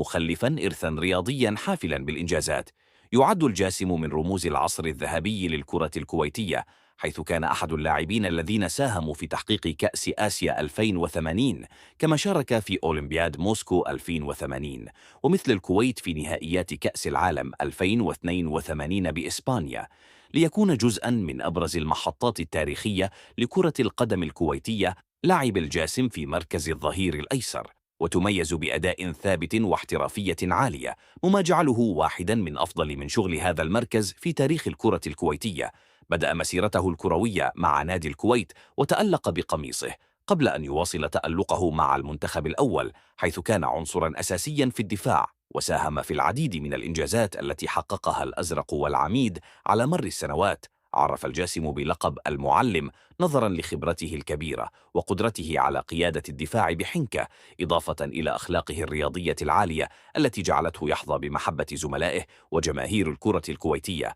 مخلفا إرثا رياضيا حافلا بالإنجازات. يعد الجاسم من رموز العصر الذهبي للكرة الكويتية، حيث كان أحد اللاعبين الذين ساهموا في تحقيق كأس آسيا 2080، كما شارك في أولمبياد موسكو 2080، ومثل الكويت في نهائيات كأس العالم 2082 بإسبانيا، ليكون جزءاً من أبرز المحطات التاريخية لكرة القدم الكويتية. لعب الجاسم في مركز الظهير الأيسر، وتميز بأداء ثابت واحترافية عالية، مما جعله واحداً من أفضل من شغل هذا المركز في تاريخ الكرة الكويتية. بدأ مسيرته الكروية مع نادي الكويت وتألق بقميصه، قبل أن يواصل تألقه مع المنتخب الأول، حيث كان عنصراً أساسياً في الدفاع، وساهم في العديد من الإنجازات التي حققها الأزرق والعميد على مر السنوات. عرف الجاسم بلقب المعلم نظراً لخبرته الكبيرة وقدرته على قيادة الدفاع بحنكة، إضافة إلى أخلاقه الرياضية العالية التي جعلته يحظى بمحبة زملائه وجماهير الكرة الكويتية.